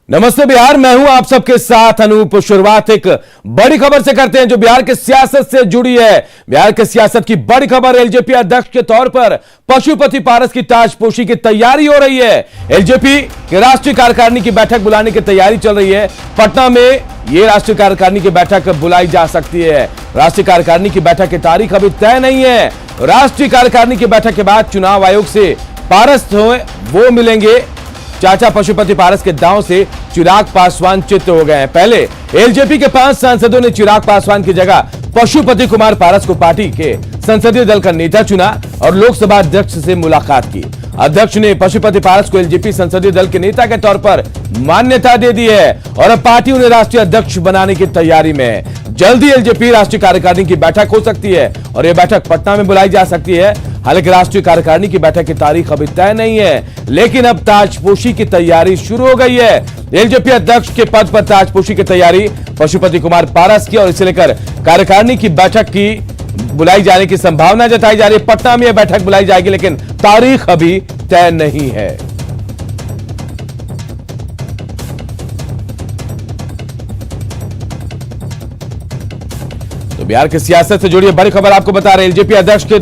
नमस्ते बिहार, मैं हूं आप सबके साथ अनूप। शुरुआत एक बड़ी खबर से करते हैं जो बिहार के सियासत से जुड़ी है। बिहार के सियासत की बड़ी खबर, एलजेपी अध्यक्ष के तौर पर पशुपति पारस की ताजपोशी की तैयारी हो रही है। एलजेपी के राष्ट्रीय कार्यकारिणी की बैठक बुलाने की तैयारी चल रही है। पटना में यह राष्ट्रीय कार्यकारिणी की बैठक बुलाई जा सकती है। राष्ट्रीय कार्यकारिणी की बैठक की तारीख अभी तय नहीं है। राष्ट्रीय कार्यकारिणी की बैठक के बाद चुनाव आयोग से पारस वो मिलेंगे। चाचा पशुपति पारस के दांव से चिराग पासवान चित्त हो गए हैं। पहले एलजेपी के 5 सांसदों ने चिराग पासवान की जगह पशुपति कुमार पारस को पार्टी के संसदीय दल का नेता चुना और लोकसभा अध्यक्ष से मुलाकात की। अध्यक्ष ने पशुपति पारस को एलजेपी संसदीय दल के नेता के तौर पर मान्यता दे दी है और अब पार्टी उन्हें राष्ट्रीय अध्यक्ष बनाने की तैयारी में है। जल्दी एलजेपी राष्ट्रीय कार्यकारिणी की बैठक हो सकती है और यह बैठक पटना में बुलाई जा सकती है। हालांकि राष्ट्रीय कार्यकारिणी की बैठक की तारीख अभी तय नहीं है, लेकिन अब ताजपोशी की तैयारी शुरू हो गई है। एलजेपी अध्यक्ष के पद पर ताजपोशी की तैयारी पशुपति कुमार पारस की और इसे लेकर कार्यकारिणी की बैठक की बुलाई जाने की संभावना जताई जा रही है। पटना में यह बैठक बुलाई जाएगी, लेकिन तारीख अभी तय नहीं है। तो बिहार की सियासत से जुड़ी बड़ी खबर आपको बता रहे हैं। एलजेपी अध्यक्ष के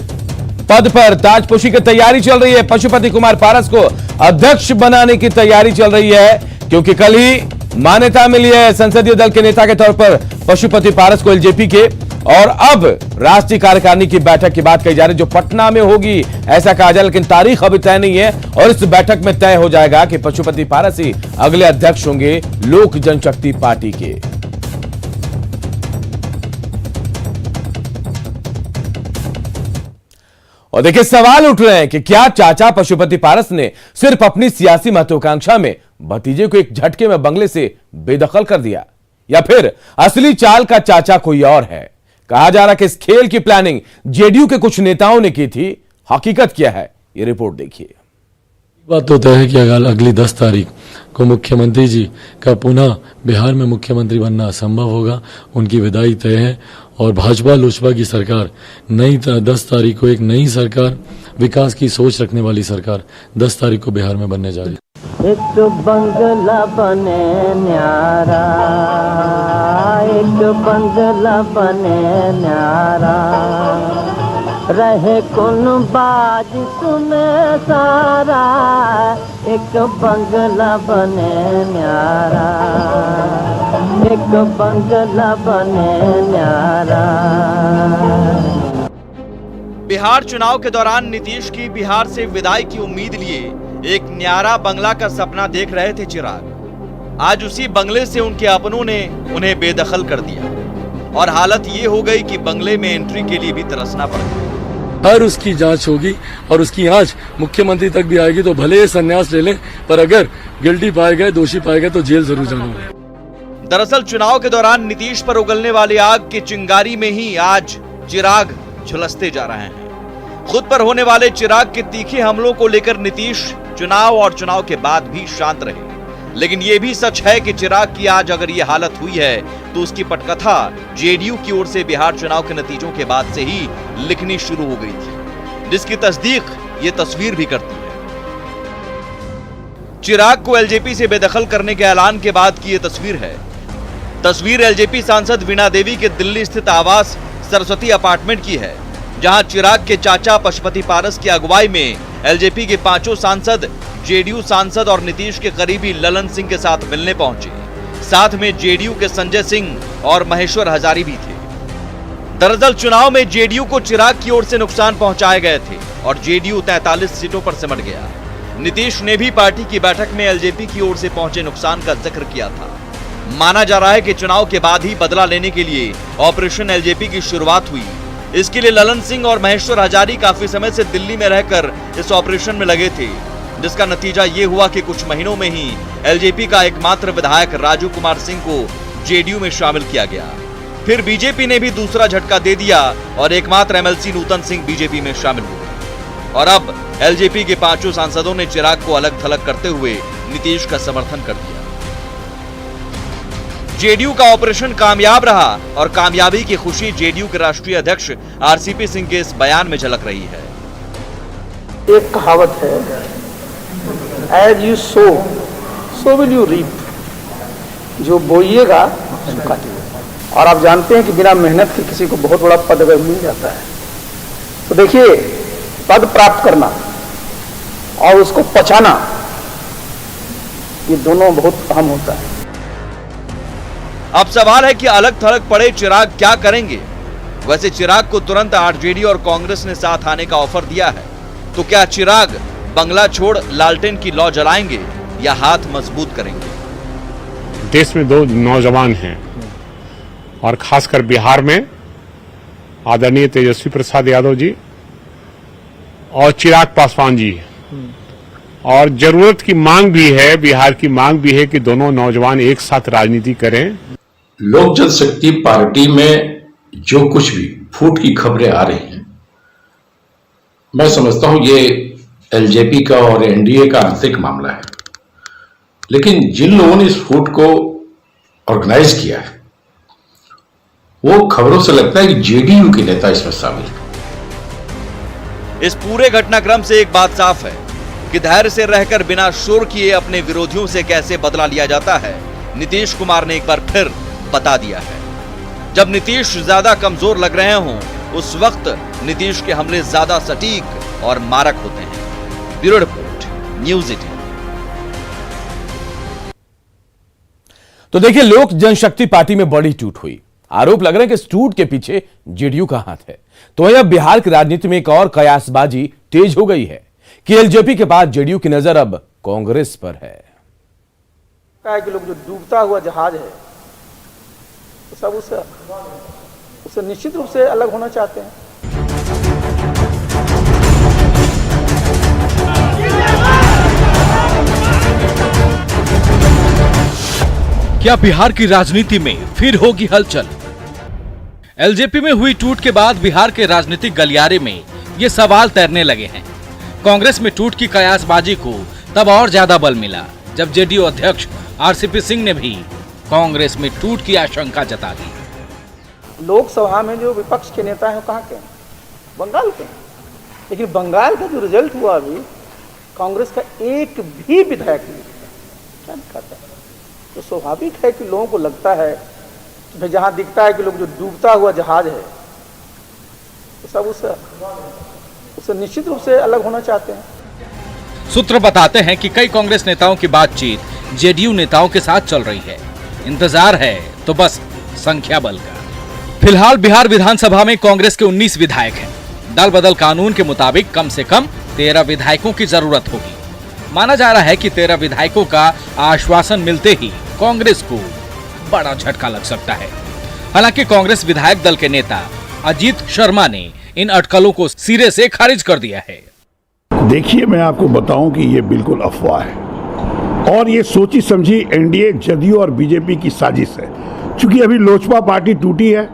पद पर ताजपोशी की तैयारी चल रही है। पशुपति कुमार पारस को अध्यक्ष बनाने की तैयारी चल रही है, क्योंकि कल ही मान्यता मिली है संसदीय दल के नेता के तौर पर पशुपति पारस को एलजेपी के। और अब राष्ट्रीय कार्यकारिणी की बैठक की बात कही जा रही है जो पटना में होगी, ऐसा कहा जाए, लेकिन तारीख अभी तय नहीं है। और इस बैठक में तय हो जाएगा कि पशुपति पारस ही अगले अध्यक्ष होंगे लोक जनशक्ति पार्टी के। और देखिए, सवाल उठ रहे हैं कि क्या चाचा पशुपति पारस ने सिर्फ अपनी सियासी महत्वाकांक्षा में भतीजे को एक झटके में बंगले से बेदखल कर दिया, या फिर असली चाल का चाचा कोई और है। कहा जा रहा है कि इस खेल की प्लानिंग जेडीयू के कुछ नेताओं ने की थी। हकीकत क्या है, ये रिपोर्ट देखिए। बात तो तय है कि अगली 10 तारीख को मुख्यमंत्री जी का पुनः बिहार में मुख्यमंत्री बनना असंभव होगा। उनकी विदाई तय है और भाजपा लोजपा की सरकार 10 तारीख को एक नई सरकार, विकास की सोच रखने वाली सरकार 10 तारीख को बिहार में बनने जा रही है। एक बंगला बने न्यारा, एक बंगला बने न्यारा, रहे कुन बाज सुने सारा, एक बंगला बने न्यारा, एक बंगला बने न्यारा। बिहार चुनाव के दौरान नीतीश की बिहार से विदाई की उम्मीद लिए एक न्यारा बंगला का सपना देख रहे थे चिराग। आज उसी बंगले से उनके अपनों ने उन्हें बेदखल कर दिया और हालत ये हो गई कि बंगले में एंट्री के लिए भी तरसना पड़ा। हर उसकी जांच होगी और उसकी जांच मुख्यमंत्री तक भी आएगी, तो भले ये संन्यास ले लें, पर अगर गिल्टी पाए गए, दोषी पाए गए, तो जेल जरूर जाना होगा। दरअसल चुनाव के दौरान नीतीश पर उगलने वाली आग की चिंगारी में ही आज चिराग झुलसते जा रहे हैं। खुद पर होने वाले चिराग के तीखे हमलों को लेकर नीतीश चुनाव और चुनाव के बाद भी शांत रहे, लेकिन यह भी सच है कि चिराग की आज अगर ये हालत हुई है तो उसकी पटकथा जेडीयू की ओर से बिहार चुनाव के नतीजों के बाद से ही लिखनी शुरू हो गई थी, जिसकी तस्दीक ये तस्वीर भी करती है। चिराग को एलजेपी से बेदखल करने के ऐलान के बाद की ये तस्वीर है। तस्वीर एलजेपी सांसद वीणा देवी के दिल्ली स्थित आवास सरस्वती अपार्टमेंट की है, जहां चिराग के चाचा पशुपति पारस की अगुवाई में एलजेपी के 5 सांसद, जेडीयू सांसद और नीतीश के करीबी ललन सिंह के साथ मिलने पहुंचे। साथ में जेडीयू के संजय सिंह और महेश्वर हजारी भी थे। दरअसल चुनाव में जेडीयू को चिराग की ओर से नुकसान पहुंचाए गए थे और जेडीयू 43 सीटों पर सिमट गया। नीतीश ने भी पार्टी की बैठक में एलजेपी की ओर से पहुंचे नुकसान का जिक्र किया था। माना जा रहा है कि चुनाव के बाद ही बदला लेने के लिए ऑपरेशन एलजेपी की शुरुआत हुई। इसके लिए ललन सिंह और महेश्वर हजारी काफी समय से दिल्ली में रहकर इस ऑपरेशन में लगे थे, जिसका नतीजा ये हुआ कि कुछ महीनों में ही एलजेपी का एकमात्र विधायक राजू कुमार सिंह को जेडीयू में शामिल किया गया। फिर बीजेपी ने भी दूसरा झटका दे दिया और एकमात्र एमएलसी नूतन सिंह बीजेपी में शामिल हुए। और अब एलजेपी के 5 सांसदों ने चिराग को अलग थलग करते हुए नीतीश का समर्थन कर दिया। जेडीयू का ऑपरेशन कामयाब रहा और कामयाबी की खुशी जेडीयू के राष्ट्रीय अध्यक्ष आरसीपी सिंह के इस बयान में झलक रही है। एक कहावत है, as you sow so will you reap. जो बोइएगा सो काटिएगा। और आप जानते हैं कि बिना मेहनत के किसी को बहुत बड़ा पद अगर मिल जाता है तो देखिए, पद प्राप्त करना और उसको पचाना, ये दोनों बहुत अहम होता है। अब सवाल है कि अलग थलग पड़े चिराग क्या करेंगे। वैसे चिराग को तुरंत आरजेडी और कांग्रेस ने साथ आने का ऑफर दिया है, तो क्या चिराग बंगला छोड़ लालटेन की लौ जलाएंगे या हाथ मजबूत करेंगे? देश में दो नौजवान हैं और खासकर बिहार में आदरणीय तेजस्वी प्रसाद यादव जी और चिराग पासवान जी, और जरूरत की मांग भी है, बिहार की मांग भी है कि दोनों नौजवान एक साथ राजनीति करें। लोक जनशक्ति पार्टी में जो कुछ भी फूट की खबरें आ रही हैं, मैं समझता हूं ये एलजेपी का और एनडीए का आंतरिक मामला है, लेकिन जिन लोगों ने इस फूट को ऑर्गेनाइज किया है वो खबरों से लगता है कि जेडीयू के नेता इसमें शामिल हैं। इस पूरे घटनाक्रम से एक बात साफ है कि धैर्य से रहकर बिना शोर किए अपने विरोधियों से कैसे बदला लिया जाता है, नीतीश कुमार ने एक बार फिर बता दिया है। जब नीतीश ज्यादा कमजोर लग रहे हों, उस वक्त नीतीश के हमले ज्यादा सटीक और मारक होते हैं। Bureau report, news 18। तो देखिए, लोक जनशक्ति पार्टी में बड़ी टूट हुई। आरोप लग रहे हैं कि इस टूट के पीछे जेडीयू का हाथ है। तो वहीं अब बिहार की राजनीति में एक और कयासबाजी तेज हो गई है कि एलजेपी के बाद जेडीयू की नजर अब कांग्रेस पर है। कि लोग जो डूबता हुआ जहाज है तो सब उससे निश्चित रूप से अलग होना चाहते हैं। क्या बिहार की राजनीति में फिर होगी हलचल? एलजेपी में हुई टूट के बाद बिहार के राजनीतिक गलियारे में ये सवाल तैरने लगे हैं। कांग्रेस में टूट की कयासबाजी को तब और ज्यादा बल मिला जब जेडीयू अध्यक्ष आरसीपी सिंह ने भी कांग्रेस में टूट की आशंका जता दी। लोकसभा में जो विपक्ष के नेता हैं वो कहाँ के हैं? बंगाल के हैं। लेकिन बंगाल का जो रिजल्ट हुआ अभी, कांग्रेस का एक भी विधायक नहीं क्या दिखाता है। तो स्वाभाविक है कि लोगों को लगता है कि भाई जहां दिखता है कि लोग जो डूबता हुआ जहाज है तो सब उससे निश्चित रूप से अलग होना चाहते हैं। सूत्र बताते हैं कि कई कांग्रेस नेताओं की बातचीत जेडीयू नेताओं के साथ चल रही है। इंतजार है तो बस संख्या बल का। फिलहाल बिहार विधानसभा में कांग्रेस के 19 विधायक हैं। दल बदल कानून के मुताबिक कम से कम 13 विधायकों की जरूरत होगी। माना जा रहा है कि 13 विधायकों का आश्वासन मिलते ही कांग्रेस को बड़ा झटका लग सकता है। हालांकि कांग्रेस विधायक दल के नेता अजीत शर्मा ने इन अटकलों को सिरे से खारिज कर दिया है। देखिए, मैं आपको बताऊं कि ये बिल्कुल अफवाह है और ये सोची समझी एनडीए, जदयू और बीजेपी की साजिश है। क्योंकि अभी लोजपा पार्टी टूटी है,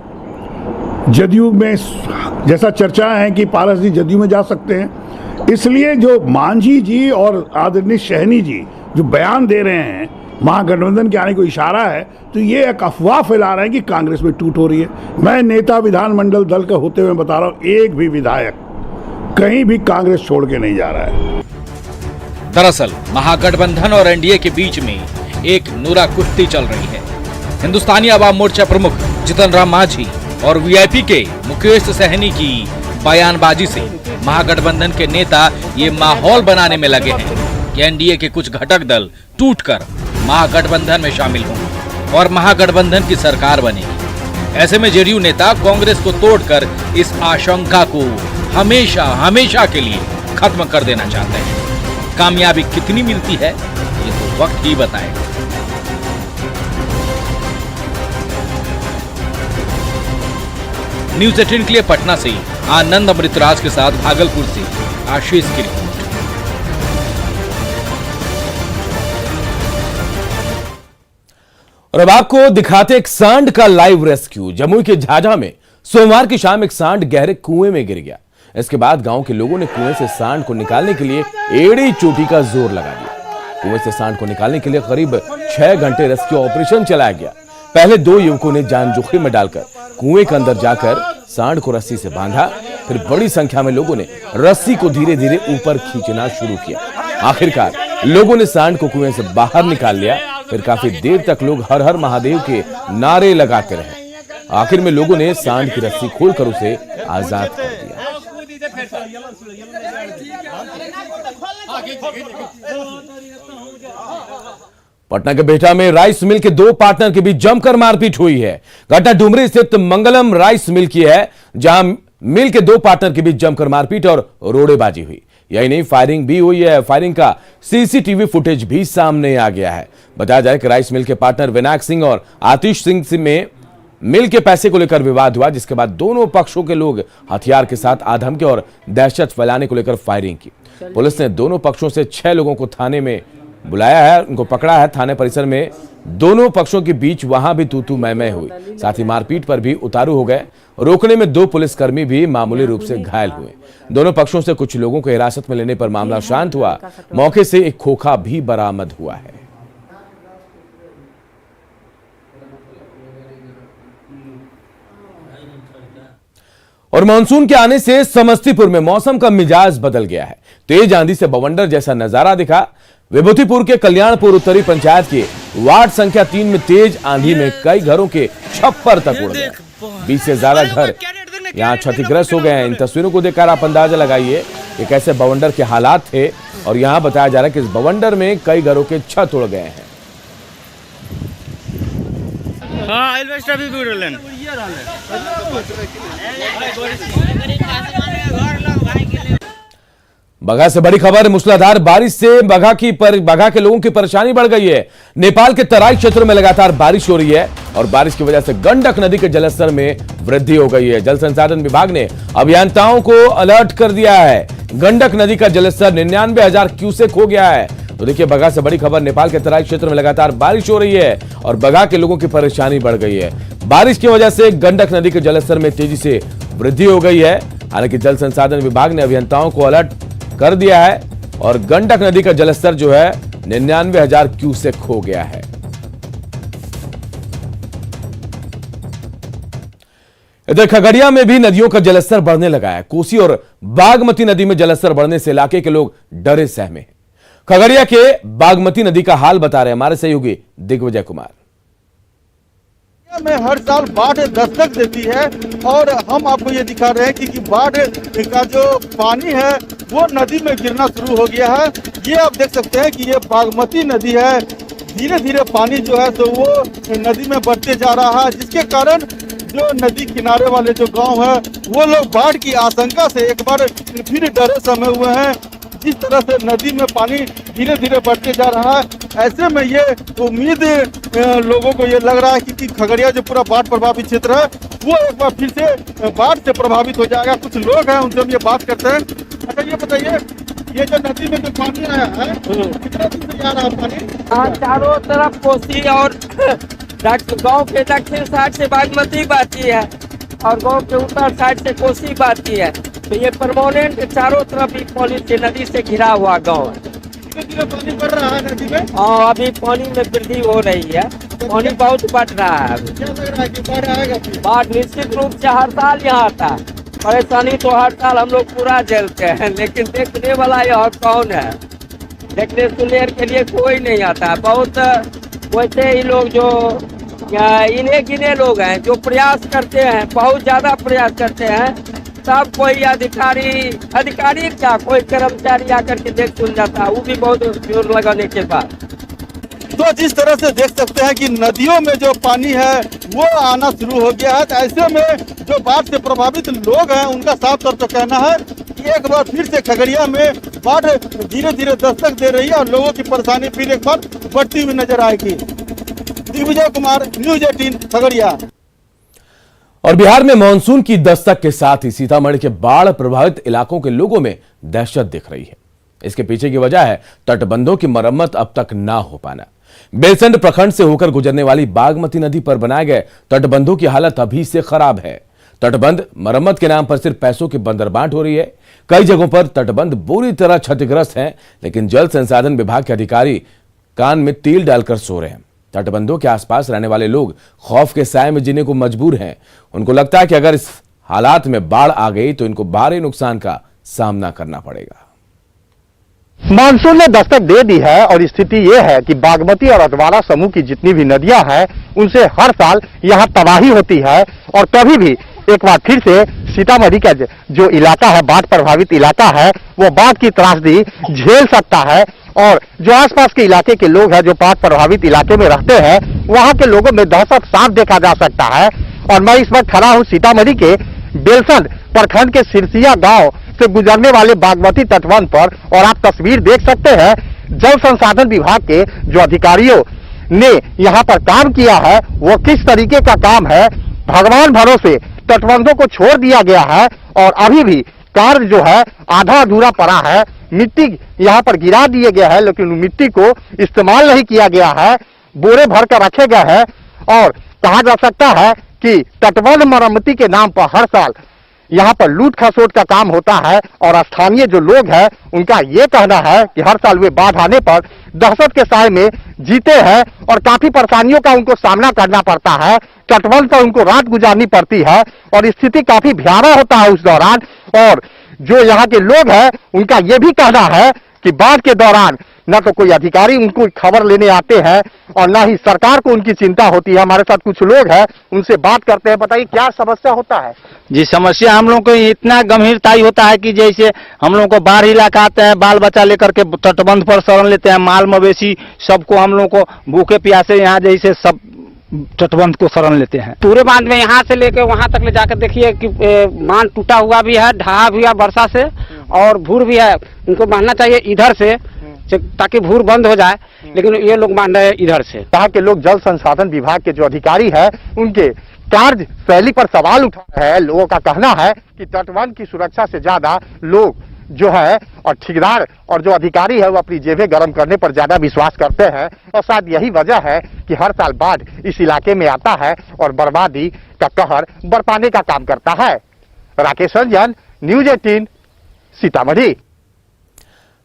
जदयू में जैसा चर्चा है कि पारस जी जदयू में जा सकते हैं, इसलिए जो मांझी जी और आदरणीय सहनी जी जो बयान दे रहे हैं महागठबंधन के आने को इशारा है, तो ये एक अफवाह फैला रहे हैं कि कांग्रेस में टूट हो रही है। मैं नेता विधानमंडल दल का होते हुए बता रहा हूं, एक भी विधायक कहीं भी कांग्रेस छोड़ के नहीं जा रहा है। दरअसल महागठबंधन और एनडीए के बीच में एक नुरा कुश्ती चल रही है। हिंदुस्तानी आवाम मोर्चा प्रमुख जीतन राम मांझी और वीआईपी के मुकेश सहनी की बयानबाजी से महागठबंधन के नेता ये माहौल बनाने में लगे हैं कि एनडीए के कुछ घटक दल टूटकर महागठबंधन में शामिल होंगे और महागठबंधन की सरकार बनेगी। ऐसे में जेडीयू नेता कांग्रेस को तोड़कर इस आशंका को हमेशा हमेशा के लिए खत्म कर देना चाहते हैं। कामयाबी कितनी मिलती है ये तो वक्त ही बताएगा। न्यूज़ 18 के लिए पटना से आनंद अमृतराज के साथ भागलपुर से आशीष की रिपोर्ट। और अब आपको दिखाते एक सांड का लाइव रेस्क्यू। जमुई के झाझा में सोमवार की शाम एक सांड गहरे कुएं में गिर गया। इसके बाद गांव के लोगों ने कुएं से सांड को निकालने के लिए एड़ी चोटी का जोर लगा दिया। कुएं से सांड को निकालने के लिए करीब 6 घंटे रेस्क्यू ऑपरेशन चलाया गया। पहले 2 युवकों ने जान जोखिम में डालकर कुएं के अंदर जाकर सांड को रस्सी से बांधा। फिर बड़ी संख्या में लोगों ने रस्सी को धीरे धीरे ऊपर खींचना शुरू किया। आखिरकार लोगों ने सांड को कुएं से बाहर निकाल लिया। फिर काफी देर तक लोग हर हर महादेव के नारे लगाते रहे। आखिर में लोगों ने सांड की रस्सी खोलकर उसे आजाद कर दिया। पटना के बिहटा में राइस मिल के दो पार्टनर के बीच जमकर मारपीट हुई है। घटना डुमरी स्थित मंगलम राइस मिल की है, जहां मिल के दो पार्टनर के बीच जमकर मारपीट और रोड़ेबाजी हुई। यही नहीं, फायरिंग भी हुई है। फायरिंग का सीसीटीवी फुटेज भी सामने आ गया है। बताया जाए कि राइस मिल के पार्टनर विनायक सिंह और आतिश सिंह में मिल के पैसे को लेकर विवाद हुआ, जिसके बाद दोनों पक्षों के लोग हथियार के साथ आधमकी और दहशत फैलाने को लेकर फायरिंग की। पुलिस ने दोनों पक्षों से 6 लोगों को थाने में बुलाया है, उनको पकड़ा है। थाने परिसर में दोनों पक्षों के बीच वहां भी तू मैं हुई, साथ ही मारपीट पर भी उतारू हो गए। रोकने में 2 पुलिसकर्मी भी मामूली रूप से घायल हुए। दोनों पक्षों से कुछ लोगों को हिरासत में लेने पर मामला शांत हुआ। मौके से एक खोखा भी बरामद हुआ है। और मानसून के आने से समस्तीपुर में मौसम का मिजाज बदल गया है। तेज आंधी से बवंडर जैसा नजारा दिखा। विभूतिपुर के कल्याणपुर उत्तरी पंचायत के वार्ड संख्या 3 में तेज आंधी में कई घरों के छप्पर तक उड़ गए। 20 से ज्यादा घर यहां क्षतिग्रस्त हो गए हैं। इन तस्वीरों को देखकर आप अंदाजा लगाइए कि कैसे बवंडर के हालात थे। और यहां बताया जा रहा है कि इस बवंडर में कई घरों के छत उड़ गए हैं। बगहा से बड़ी खबर। मूसलाधार बारिश से बगहा के लोगों की परेशानी बढ़ गई है। नेपाल के तराई क्षेत्रों में लगातार बारिश हो रही है और बारिश की वजह से गंडक नदी के जलस्तर में वृद्धि हो गई है। जल संसाधन विभाग ने अभियंताओं को अलर्ट कर दिया है। गंडक नदी का जलस्तर 99,000 क्यूसेक हो गया है। तो देखिए, बगहा से बड़ी खबर। नेपाल के तराई क्षेत्र में लगातार बारिश हो रही है और बगहा के लोगों की परेशानी बढ़ गई है। बारिश की वजह से गंडक नदी के जलस्तर में तेजी से वृद्धि हो गई है। हालांकि जल संसाधन विभाग ने अभियंताओं को अलर्ट कर दिया है और गंडक नदी का जलस्तर जो है 99,000 क्यूसेक हो गया है। इधर खगड़िया में भी नदियों का जलस्तर बढ़ने लगा है। कोसी और बागमती नदी में जलस्तर बढ़ने से इलाके के लोग डरे सहमे हैं। खगड़िया के बागमती नदी का हाल बता रहे हमारे सहयोगी दिग्विजय कुमार। में हर साल बाढ़ दस्तक देती है और हम आपको ये दिखा रहे हैं कि बाढ़ का जो पानी है वो नदी में गिरना शुरू हो गया है। ये आप देख सकते हैं कि ये बागमती नदी है। धीरे धीरे पानी जो है तो वो नदी में बढ़ते जा रहा है, जिसके कारण जो नदी किनारे वाले जो गांव है वो लोग बाढ़ की आशंका से एक बार फिर डरे समे हुए हैं। जिस तरह से नदी में पानी धीरे धीरे बढ़ते जा रहा है, ऐसे में ये उम्मीद लोगों को ये लग रहा है कि खगड़िया जो पूरा बाढ़ प्रभावित क्षेत्र है वो एक बार फिर से बाढ़ से प्रभावित हो जाएगा। कुछ लोग हैं, उनसे हम ये बात करते हैं। अच्छा, ये बताइए, ये जो नदी में जो पानी आया है कितना दिन से आ रहा है पानी? चारों तरफ कोसी और गाँव के दक्षिण साइड से बागमती बहती है और गाँव के उत्तर साइड से कोसी बहती है। तो ये परमानेंट चारों तरफ ही पानी से नदी से घिरा हुआ गाँव है। धीरे धीरे पानी बढ़ रहा है नदी में। हाँ, अभी पानी में वृद्धि हो रही है। पानी बहुत बढ़ रहा है। क्या लग रहा है कि बाढ़ आएगा? बाढ़ निश्चित रूप से हर साल यहाँ आता है। परेशानी तो हर साल हम लोग पूरा झेलते हैं, लेकिन देखने वाला यहाँ कौन है? देखने सुनने के लिए कोई नहीं आता है। बहुत वैसे ही लोग जो इन्हें गिने लोग हैं जो प्रयास करते हैं, बहुत ज्यादा प्रयास करते हैं। सब कोई अधिकारी क्या कोई कर्मचारी आकर के देख सुन जाता है, वो भी बहुत जोर लगाने के बाद। तो जिस तरह से देख सकते हैं कि नदियों में जो पानी है वो आना शुरू हो गया है, तो ऐसे में जो बाढ़ से प्रभावित लोग हैं उनका साफ तौर पर कहना है कि एक बार फिर से खगड़िया में बाढ़ धीरे धीरे दस्तक दे रही है और लोगों की परेशानी फिर एक बार बढ़ती हुई नजर आएगी। दिग्विजय कुमार, न्यूज 18 खगड़िया। और बिहार में मानसून की दस्तक के साथ ही सीतामढ़ी के बाढ़ प्रभावित इलाकों के लोगों में दहशत दिख रही है। इसके पीछे की वजह है तटबंधों की मरम्मत अब तक ना हो पाना। बेलसंड प्रखंड से होकर गुजरने वाली बागमती नदी पर बनाए गए तटबंधों की हालत अभी से खराब है। तटबंध मरम्मत के नाम पर सिर्फ पैसों की बंदरबांट हो रही है। कई जगहों पर तटबंध बुरी तरह क्षतिग्रस्त हैं, लेकिन जल संसाधन विभाग के अधिकारी कान में तेल डालकर सो रहे हैं। तटबंधों के आसपास रहने वाले लोग खौफ के साए में जीने को मजबूर हैं। उनको लगता है कि अगर इस हालात में बाढ़ आ गई तो इनको भारी नुकसान का सामना करना पड़ेगा। मानसून ने दस्तक दे दी है और स्थिति ये है कि बागमती और अधवारा समूह की जितनी भी नदियां हैं उनसे हर साल यहाँ तबाही होती है और कभी भी एक बार फिर से सीतामढ़ी का जो इलाका है, बाढ़ प्रभावित इलाका है, वो बाढ़ की त्रासदी झेल सकता है। और जो आसपास के इलाके के लोग हैं जो बाढ़ प्रभावित इलाके में रहते हैं, वहाँ के लोगों में दहशत साफ देखा जा सकता है। और मैं इस वक्त खड़ा हूँ सीतामढ़ी के बेलसंड प्रखंड के सिरसिया गांव से गुजरने वाले बागमती तटबंध पर, और आप तस्वीर देख सकते हैं जल संसाधन विभाग के जो अधिकारियों ने यहाँ पर काम किया है वो किस तरीके का काम है। भगवान भरोसे तटबंधों को छोड़ दिया गया है और अभी भी कार्य जो है आधा अधूरा पड़ा है। मिट्टी यहाँ पर गिरा दिए गया है लेकिन मिट्टी को इस्तेमाल नहीं किया गया है, बोरे भर कर रखे गए हैं। और कहा जा सकता है कि तटबंध मरम्मती के नाम पर हर साल यहाँ पर लूट खसोट का काम होता है और स्थानीय जो लोग हैं उनका ये कहना है कि हर साल वे बाढ़ आने पर दहशत के साए में जीते हैं और काफी परेशानियों का उनको सामना करना पड़ता है। तटबंध पर उनको रात गुजारनी पड़ती है और स्थिति काफी भयावह होता है उस दौरान। और जो यहाँ के लोग हैं उनका ये भी कहना है कि बाढ़ के दौरान न तो कोई अधिकारी उनको खबर लेने आते हैं और न ही सरकार को उनकी चिंता होती है। हमारे साथ कुछ लोग हैं, उनसे बात करते हैं। बताइए क्या समस्या होता है? जी, समस्या हम लोग को इतना गंभीरताई होता है कि जैसे हम लोग को बाढ़ इलाका आते हैं, बाल बच्चा लेकर के तटबंध पर शरण लेते हैं, माल मवेशी सबको हम लोग को भूखे प्यासे यहाँ जैसे सब तटबंध को शरण लेते हैं। पूरे बांध में यहाँ से लेकर वहाँ तक ले जाकर देखिए कि बांध टूटा हुआ भी है, ढहा भी है वर्षा से, और भूर भी है। उनको बांधना चाहिए इधर से ताकि भूर बंद हो जाए, लेकिन ये लोग बांध रहे हैं इधर से। कहा के लोग जल संसाधन विभाग के जो अधिकारी हैं उनके कार्य शैली पर सवाल उठा रहे हैं। लोगों का कहना है कि तटबंध की सुरक्षा से ज्यादा लोग जो है और ठेकेदार और जो अधिकारी है वो अपनी जेबें गर्म करने पर ज्यादा विश्वास करते हैं। और शायद यही वजह है कि हर साल बाढ़ इस इलाके में आता है और बर्बादी का कहर बरपाने का काम करता है। राकेश रंजन, न्यूज 18, सीतामढ़ी।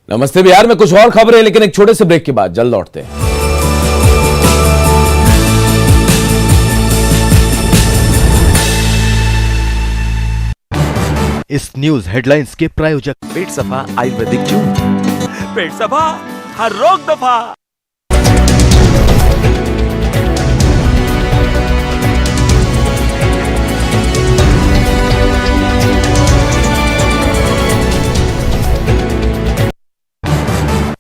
नमस्ते बिहार में कुछ और खबरें, लेकिन एक छोटे से ब्रेक के बाद जल्द लौटते हैं। इस न्यूज हेडलाइंस के प्रायोजक पेट सफा आयुर्वेदिक जून। पेट सफा, हर रोग दफा।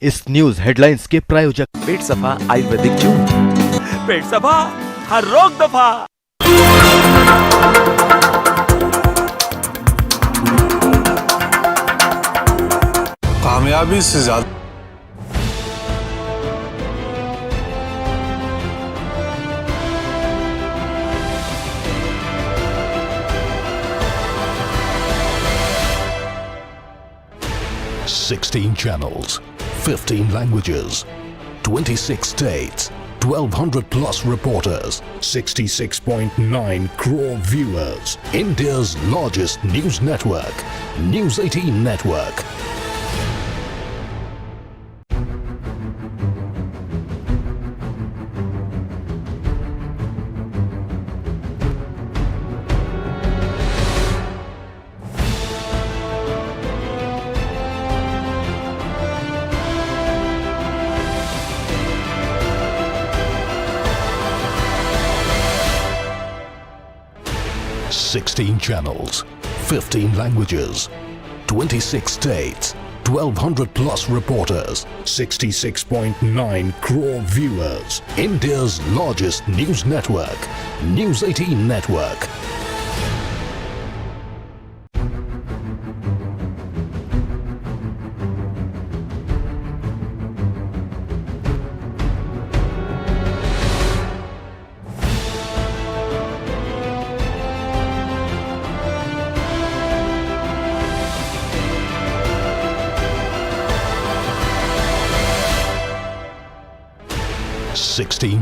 इस न्यूज हेडलाइंस के प्रायोजक पेट सफा आयुर्वेदिक जून। पेट सफा, हर रोग दफा। कामयाबी से ज्यादा channels, 15 languages, 26 states, 1200 plus reporters, 66.9 crore viewers. India's largest news network, News 18 Network. Channels, 15 languages, 26 states, 1200 plus reporters, 66.9 crore viewers. India's largest news network, News 18 Network.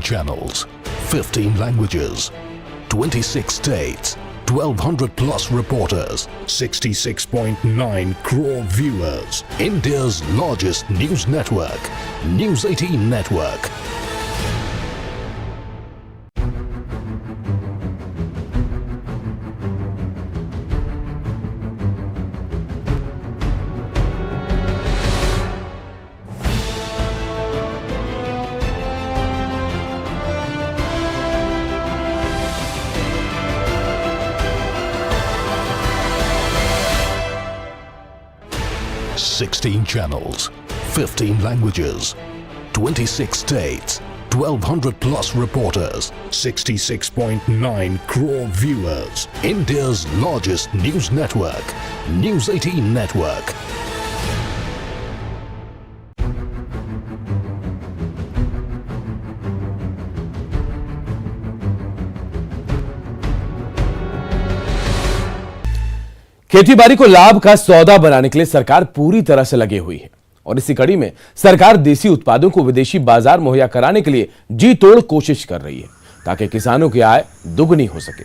Channels, 15 languages, 26 states, 1200 plus reporters, 66.9 crore viewers. India's largest news network, News 18 Network. 16 channels, 15 languages, 26 states, 1200 plus reporters, 66.9 crore viewers. India's largest news network, News 18 Network. खेतीबाड़ी को लाभ का सौदा बनाने के लिए सरकार पूरी तरह से लगी हुई है और इसी कड़ी में सरकार देसी उत्पादों को विदेशी बाजार मुहैया कराने के लिए जी तोड़ कोशिश कर रही है ताकि किसानों की आय दुगनी हो सके।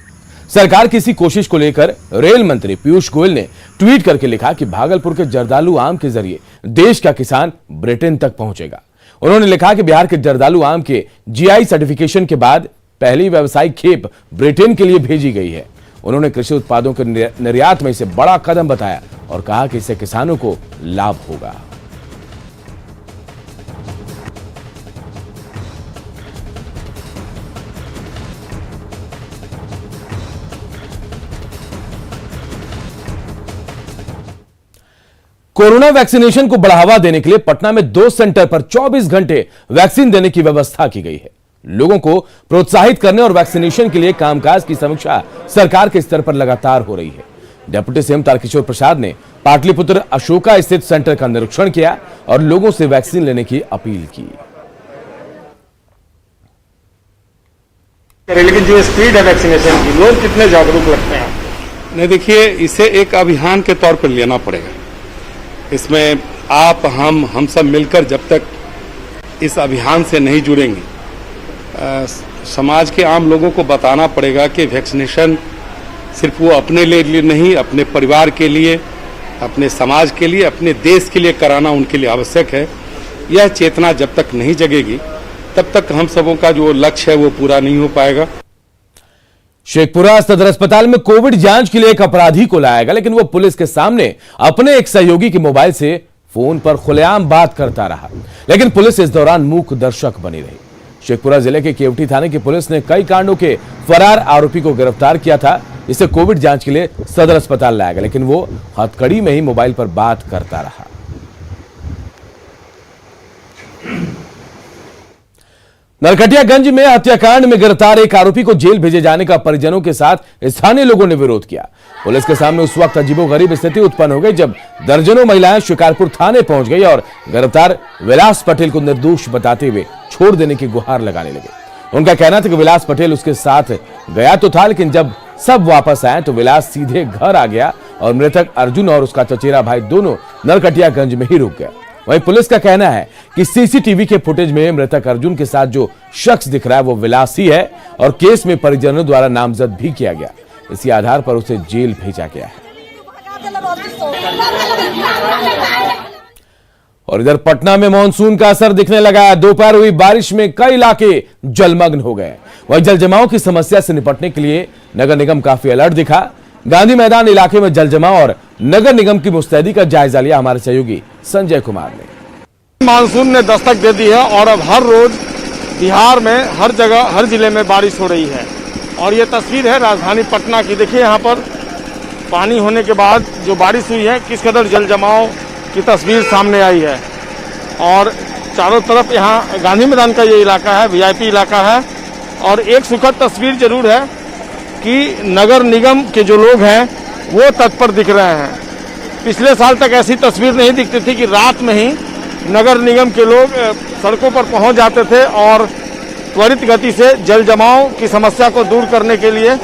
सरकार की इसी कोशिश को लेकर रेल मंत्री पीयूष गोयल ने ट्वीट करके लिखा कि भागलपुर के जर्दालू आम के जरिए देश का किसान ब्रिटेन तक पहुंचेगा। उन्होंने लिखा कि बिहार के जर्दालू आम के जीआई सर्टिफिकेशन के बाद पहली व्यावसायिक खेप ब्रिटेन के लिए भेजी गई है। उन्होंने कृषि उत्पादों के निर्यात में इसे बड़ा कदम बताया और कहा कि इससे किसानों को लाभ होगा। कोरोना वैक्सीनेशन को बढ़ावा देने के लिए पटना में 2 सेंटर पर 24 घंटे वैक्सीन देने की व्यवस्था की गई है। लोगों को प्रोत्साहित करने और वैक्सीनेशन के लिए कामकाज की समीक्षा सरकार के स्तर पर लगातार हो रही है। डिप्टी सीएम तारकिशोर प्रसाद ने पाटलिपुत्र अशोका स्थित सेंटर का निरीक्षण किया और लोगों से वैक्सीन लेने की अपील की। लेकिन जो स्पीड है वैक्सीनेशन की, लोग कितने जागरूक लगते हैं? नहीं, देखिए, इसे एक अभियान के तौर पर लेना पड़ेगा। इसमें आप हम सब मिलकर जब तक इस अभियान से नहीं जुड़ेंगे, समाज के आम लोगों को बताना पड़ेगा कि वैक्सीनेशन सिर्फ वो अपने लिए नहीं, अपने परिवार के लिए, अपने समाज के लिए, अपने देश के लिए कराना उनके लिए आवश्यक है। यह चेतना जब तक नहीं जगेगी तब तक हम सबों का जो लक्ष्य है वो पूरा नहीं हो पाएगा। शेखपुरा सदर अस्पताल में कोविड जांच के लिए एक अपराधी को लाया गया, लेकिन वो पुलिस के सामने अपने एक सहयोगी के मोबाइल से फोन पर खुलेआम बात करता रहा, लेकिन पुलिस इस दौरान मूक दर्शक बनी रही। शेखपुरा जिले के केवटी थाने की पुलिस ने कई कांडों के फरार आरोपी को गिरफ्तार किया था। इसे कोविड जांच के लिए सदर अस्पताल लाया गया, लेकिन वो हथकड़ी में ही मोबाइल पर बात करता रहा। नरकटियागंज में हत्याकांड में गिरफ्तार एक आरोपी को जेल भेजे जाने का परिजनों के साथ स्थानीय लोगों ने विरोध किया। पुलिस के सामने उस वक्त अजीबोगरीब स्थिति उत्पन्न हो गई जब दर्जनों महिलाएं शिकारपुर थाने पहुंच गई और गिरफ्तार विलास पटेल को निर्दोष बताते हुए छोड़ देने की गुहार लगाने लगे। उनका कहना था कि विलास पटेल उसके साथ गया तो था, लेकिन जब सब वापस आए तो विलास सीधे घर आ गया और मृतक अर्जुन और उसका चचेरा भाई दोनों नरकटियागंज में ही रुक गए। वहीं पुलिस का कहना है कि सीसीटीवी के फुटेज में मृतक अर्जुन के साथ जो शख्स दिख रहा है वो विलास ही है और केस में परिजनों द्वारा नामजद भी किया गया। इसी आधार पर उसे जेल भेजा गया है। और इधर पटना में मानसून का असर दिखने लगा है। दोपहर हुई बारिश में कई इलाके जलमग्न हो गए। वहीं जलजमाव की समस्या से निपटने के लिए नगर निगम काफी अलर्ट दिखा। गांधी मैदान इलाके में जलजमाव और नगर निगम की मुस्तैदी का जायजा लिया हमारे सहयोगी संजय कुमार ने। मानसून ने दस्तक दे दी है और अब हर रोज बिहार में हर जगह हर जिले में बारिश हो रही है और ये तस्वीर है राजधानी पटना की। देखिए, यहाँ पर पानी होने के बाद जो बारिश हुई है किस कदर जल जमाव की तस्वीर सामने आई है। और चारों तरफ यहाँ गांधी मैदान का ये इलाका है, वीआईपी इलाका है। और एक सुखद तस्वीर जरूर है कि नगर निगम के जो लोग हैं वो तत्पर दिख रहे हैं। पिछले साल तक ऐसी तस्वीर नहीं दिखती थी कि रात में ही नगर निगम के लोग सड़कों पर पहुंच जाते थे और त्वरित गति से जल जमाव की समस्या को दूर करने के लिए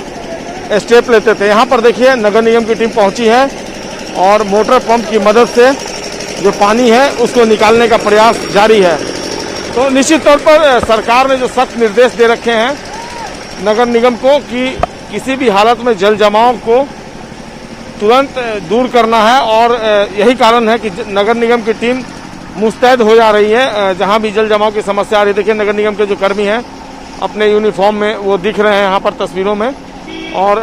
स्टेप लेते थे। यहाँ पर देखिए, नगर निगम की टीम पहुंची है और मोटर पंप की मदद से जो पानी है उसको निकालने का प्रयास जारी है। तो निश्चित तौर पर सरकार ने जो सख्त निर्देश दे रखे हैं नगर निगम को कि किसी भी हालत में जल जमाव को तुरंत दूर करना है और यही कारण है कि नगर निगम की टीम मुस्तैद हो जा रही है जहां भी जल जमाव की समस्या आ रही है। देखिए, नगर निगम के जो कर्मी हैं अपने यूनिफॉर्म में वो दिख रहे हैं यहाँ पर तस्वीरों में। और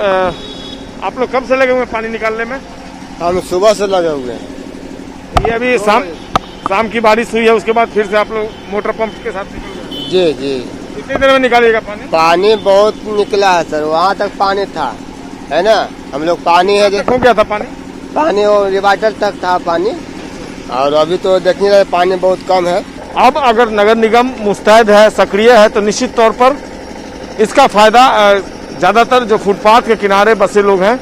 आप लोग कब से लगे हुए पानी निकालने में? हम सुबह से लगे हुए हैं। ये अभी शाम की बारिश हुई है, उसके बाद फिर से आप लोग मोटर पंप के साथ निकल गए? जी जी। कितनी देर में निकालिएगा पानी? पानी बहुत निकला है सर, वहाँ तक पानी था, है ना। हम लोग पानी है हो गया था पानी वो रिवाटर तक था पानी। और अभी तो देखने लगे पानी बहुत कम है। अब अगर नगर निगम मुस्तैद है, सक्रिय है, तो निश्चित तौर पर इसका फायदा ज्यादातर जो फुटपाथ के किनारे बसे लोग हैं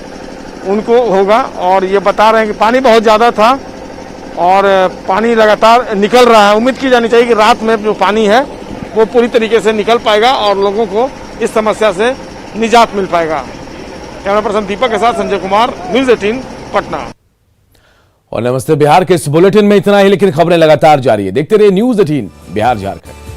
उनको होगा। और ये बता रहे हैं कि पानी बहुत ज्यादा था और पानी लगातार निकल रहा है। उम्मीद की जानी चाहिए कि रात में जो पानी है वो पूरी तरीके से निकल पाएगा और लोगों को इस समस्या से निजात मिल पाएगा। कैमरा पर्सन दीपक के साथ संजय कुमार, न्यूज़ 18 पटना। और नमस्ते बिहार के इस बुलेटिन में इतना ही, लेकिन खबरें लगातार जारी है। देखते रहिए न्यूज़ 18 बिहार झारखंड।